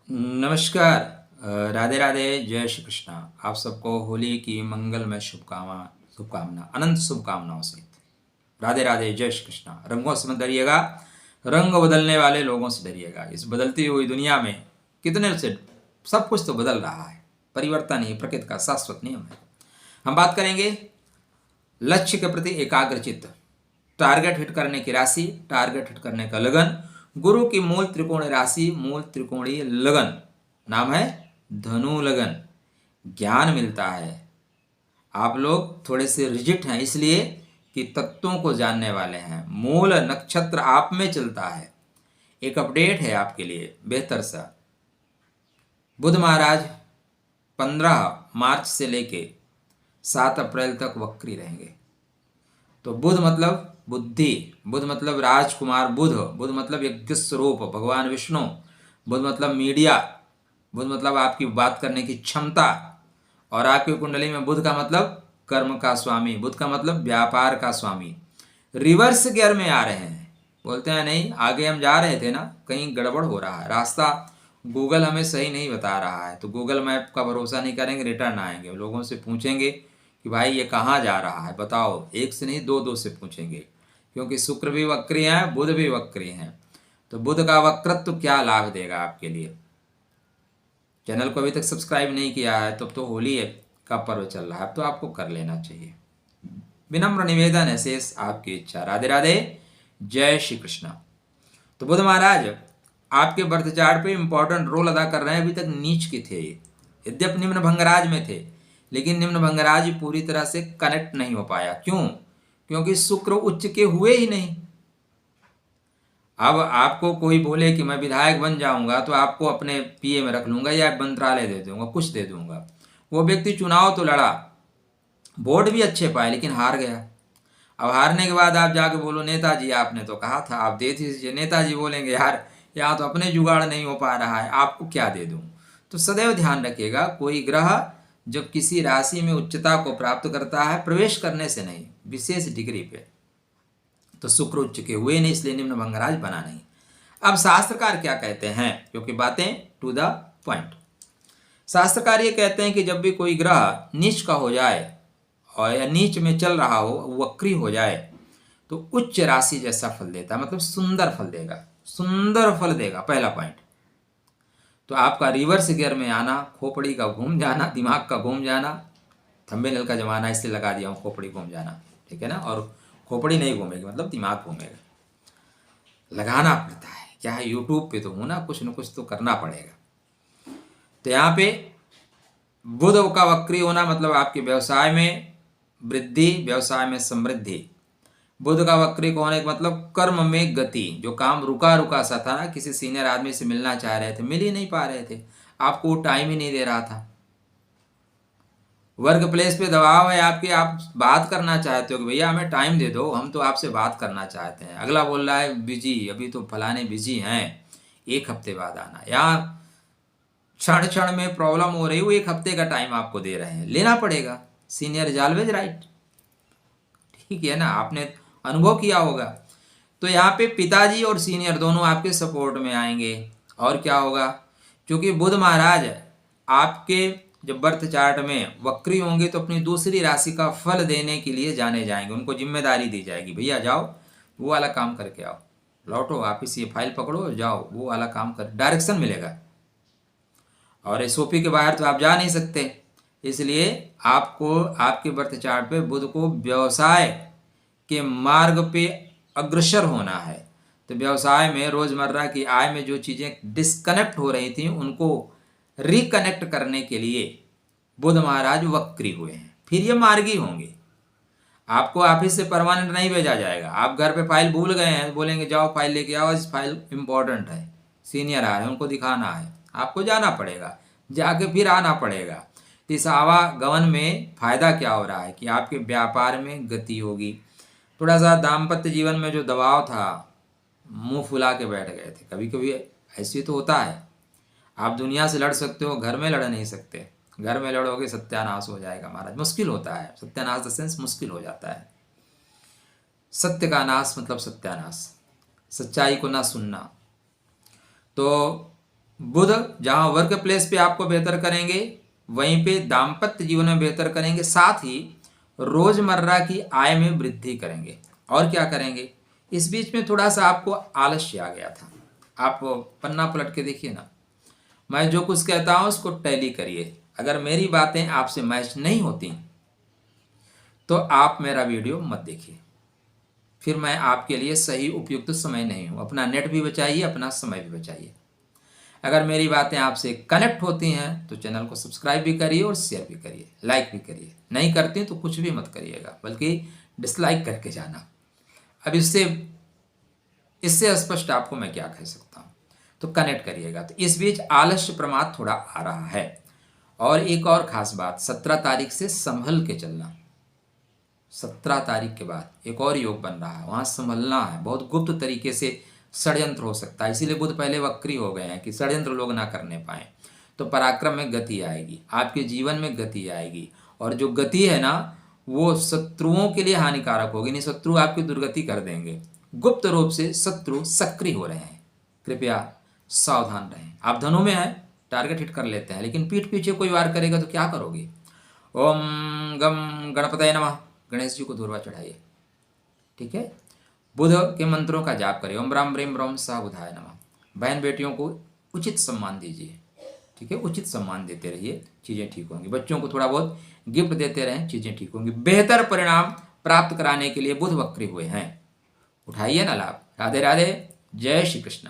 नमस्कार। राधे राधे, जय श्री कृष्णा। आप सबको होली की मंगलमय शुभकामना अनंत शुभकामनाओं सहित राधे राधे, जय श्री कृष्णा। रंगों से मत डरिएगा, रंग बदलने वाले लोगों से डरिएगा। इस बदलती हुई दुनिया में कितने से सब कुछ तो बदल रहा है। परिवर्तन ही प्रकृति का शाश्वत नियम है। हम बात करेंगे लक्ष्य के प्रति एकाग्रचित्त, टारगेट हिट करने की राशि, टारगेट हिट करने का लगन। गुरु की मूल त्रिकोणीय राशि, मूल त्रिकोणीय लगन, नाम है धनु लगन। ज्ञान मिलता है। आप लोग थोड़े से रिजिट हैं इसलिए कि तत्वों को जानने वाले हैं। मूल नक्षत्र आप में चलता है। एक अपडेट है आपके लिए बेहतर सा। बुध महाराज 15 मार्च से लेके 7 अप्रैल तक वक्री रहेंगे। तो बुध मतलब बुद्धि, बुध मतलब राजकुमार बुध, बुध मतलब यज्ञ स्वरूप भगवान विष्णु, बुध मतलब मीडिया, बुध मतलब आपकी बात करने की क्षमता। और आपकी कुंडली में बुध का मतलब कर्म का स्वामी, बुध का मतलब व्यापार का स्वामी। रिवर्स गियर में आ रहे हैं। बोलते हैं नहीं, आगे हम जा रहे थे ना, कहीं गड़बड़ हो रहा है, रास्ता गूगल हमें सही नहीं बता रहा है। तो गूगल मैप का भरोसा नहीं करेंगे, रिटर्न आएंगे, लोगों से पूछेंगे कि भाई ये कहाँ जा रहा है बताओ। एक से नहीं, दो दो से पूछेंगे, क्योंकि शुक्र भी वक्री हैं, बुध भी वक्री हैं। तो बुध का वक्रत्व क्या लाभ देगा आपके लिए। चैनल को अभी तक सब्सक्राइब नहीं किया है तब तो होली का पर्व चल रहा है, अब तो आपको कर लेना चाहिए। विनम्र निवेदन है, शेष आपकी इच्छा। राधे राधे, जय श्री कृष्ण। तो बुध महाराज आपके बर्थ चार्ट पे इंपॉर्टेंट रोल अदा कर रहे हैं। अभी तक नीच के थे, यद्यप निम्न भंगराज में थे, लेकिन निम्न भंगराज पूरी तरह से कनेक्ट नहीं हो पाया। क्यों? क्योंकि शुक्र उच्च के हुए ही नहीं। अब आपको कोई बोले कि मैं विधायक बन जाऊंगा तो आपको अपने पीए में रख लूंगा या मंत्रालय दे दूंगा, कुछ दे दूंगा। वो व्यक्ति चुनाव तो लड़ा, वोट भी अच्छे पाए, लेकिन हार गया। अब हारने के बाद आप जाके बोलो नेताजी आपने तो कहा था आप दे दीजिए, नेताजी बोलेंगे यार यहाँ तो अपने जुगाड़ नहीं हो पा रहा है, आपको क्या दे दूं। तो सदैव ध्यान रखिएगा, कोई ग्रह जब किसी राशि में उच्चता को प्राप्त करता है, प्रवेश करने से नहीं, विशेष डिग्री पे, तो शुक्र उच्च के हुए नहीं, इसलिए निम्न भंगराज बना नहीं। अब शास्त्रकार क्या कहते हैं, क्योंकि बातें टू द पॉइंट। शास्त्रकार ये कहते हैं कि जब भी कोई ग्रह नीच का हो जाए और या नीच में चल रहा हो, वक्री हो जाए, तो उच्च राशि जैसा फल देता है, मतलब सुंदर फल देगा, सुंदर फल देगा। पहला पॉइंट। तो आपका रिवर्स गियर में आना, खोपड़ी का घूम जाना, दिमाग का घूम जाना, थंबनेल का जमाना इसलिए लगा दिया हूँ खोपड़ी घूम जाना, ठीक है ना। और खोपड़ी नहीं घूमेगी, मतलब दिमाग घूमेगा। लगाना पड़ता है, क्या है, यूट्यूब पे तो हूँ ना, कुछ न कुछ तो करना पड़ेगा। तो यहाँ पे बुध का वक्री होना मतलब आपके व्यवसाय में वृद्धि, व्यवसाय में समृद्धि। बुध का वक्री होने का मतलब कर्म में गति। जो काम रुका रुका सा था ना, किसी सीनियर आदमी से मिलना चाह रहे थे, मिल ही नहीं पा रहे थे, आपको टाइम ही नहीं दे रहा था। वर्क प्लेस पे दबाव है आपके, आप बात करना चाहते हो कि भैया हमें टाइम दे दो, हम तो आपसे बात करना चाहते हैं। अगला बोल रहा है बिजी, अभी तो फलाने बिजी हैं, एक हफ्ते बाद आना। यहाँ क्षण क्षण में प्रॉब्लम हो रही, वो एक हफ्ते का टाइम आपको दे रहे हैं, लेना पड़ेगा। सीनियर इज ऑलवेज राइट, ठीक है ना, आपने अनुभव किया होगा। तो यहाँ पे पिताजी और सीनियर दोनों आपके सपोर्ट में आएंगे। और क्या होगा, क्योंकि बुध महाराज आपके जब बर्थ चार्ट में वक्री होंगे तो अपनी दूसरी राशि का फल देने के लिए जाने जाएंगे, उनको जिम्मेदारी दी जाएगी, भैया जाओ वो वाला काम करके आओ, लौटो वापिस, ये फाइल पकड़ो जाओ वो वाला काम कर, डायरेक्शन मिलेगा। और एसओपी के बाहर तो आप जा नहीं सकते, इसलिए आपको आपके बर्थ चार्ट पे बुध को व्यवसाय के मार्ग पे अग्रसर होना है। तो व्यवसाय में रोजमर्रा की आय में जो चीजें डिस्कनेक्ट हो रही थी उनको रिकनेक्ट करने के लिए बुध महाराज वक्री हुए हैं। फिर ये मार्गी होंगे, आपको ऑफिस से परमानेंट नहीं भेजा जाएगा। आप घर पे फाइल भूल गए हैं, बोलेंगे जाओ फाइल लेके आओ, इस फाइल इंपॉर्टेंट है, सीनियर आ रहे हैं उनको दिखाना है, आपको जाना पड़ेगा, जाके फिर आना पड़ेगा। तो इस आवागमन में फायदा क्या हो रहा है कि आपके व्यापार में गति होगी। थोड़ा सा दाम्पत्य जीवन में जो दबाव था, मुंह फुला के बैठ गए थे, कभी कभी ऐसे तो होता है। आप दुनिया से लड़ सकते हो, घर में लड़ नहीं सकते। घर में लड़ोगे सत्यानाश हो जाएगा महाराज, मुश्किल होता है। सत्यानाश द सेंस मुश्किल हो जाता है। सत्य का नाश मतलब सत्यानाश, सच्चाई को ना सुनना। तो बुध जहां वर्क प्लेस पे आपको बेहतर करेंगे, वहीं पे दाम्पत्य जीवन में बेहतर करेंगे, साथ ही रोजमर्रा की आय में वृद्धि करेंगे। और क्या करेंगे, इस बीच में थोड़ा सा आपको आलस्य आ गया था। आप पन्ना पलट के देखिए ना, मैं जो कुछ कहता हूं उसको टैली करिए। अगर मेरी बातें आपसे मैच नहीं होती तो आप मेरा वीडियो मत देखिए, फिर मैं आपके लिए सही उपयुक्त समय नहीं हूं। अपना नेट भी बचाइए, अपना समय भी बचाइए। अगर मेरी बातें आपसे कनेक्ट होती हैं तो चैनल को सब्सक्राइब भी करिए और शेयर भी करिए, लाइक भी करिए। नहीं करती तो कुछ भी मत करिएगा, बल्कि डिसलाइक करके जाना। अब इससे स्पष्ट आपको मैं क्या कह सकता हूँ, तो कनेक्ट करिएगा। तो इस बीच आलस्य प्रमाद थोड़ा आ रहा है। और एक और खास बात, 17 तारीख से संभल के चलना। 17 तारीख के बाद एक और योग बन रहा है, वहाँ संभलना है। बहुत गुप्त तरीके से षड्यंत्र हो सकता है, इसीलिए बुध पहले वक्री हो गए हैं कि षड्यंत्र लोग ना करने पाए। तो पराक्रम में गति आएगी, आपके जीवन में गति आएगी। और जो गति है ना, वो शत्रुओं के लिए हानिकारक होगी, नहीं शत्रु आपकी दुर्गति कर देंगे। गुप्त रूप से शत्रु सक्रिय हो रहे हैं, कृपया सावधान रहें। आप धनु में हैं, टारगेट हिट कर लेते हैं, लेकिन पीठ पीछे कोई वार करेगा तो क्या करोगे। ओम गम गणपतये नमः, गणेश जी को धूर्वा चढ़ाइए। ठीक है, बुध के मंत्रों का जाप करिए। ओम राम ब्रीम ब्रह्म सा बुधाय नमः। बहन बेटियों को उचित सम्मान दीजिए। ठीक है, उचित सम्मान देते रहिए, चीज़ें ठीक होंगी। बच्चों को थोड़ा बहुत गिफ्ट देते रहें, चीज़ें ठीक होंगी। बेहतर परिणाम प्राप्त कराने के लिए बुध वक्री हुए हैं, उठाइए ना लाभ। राधे राधे, जय श्री कृष्ण।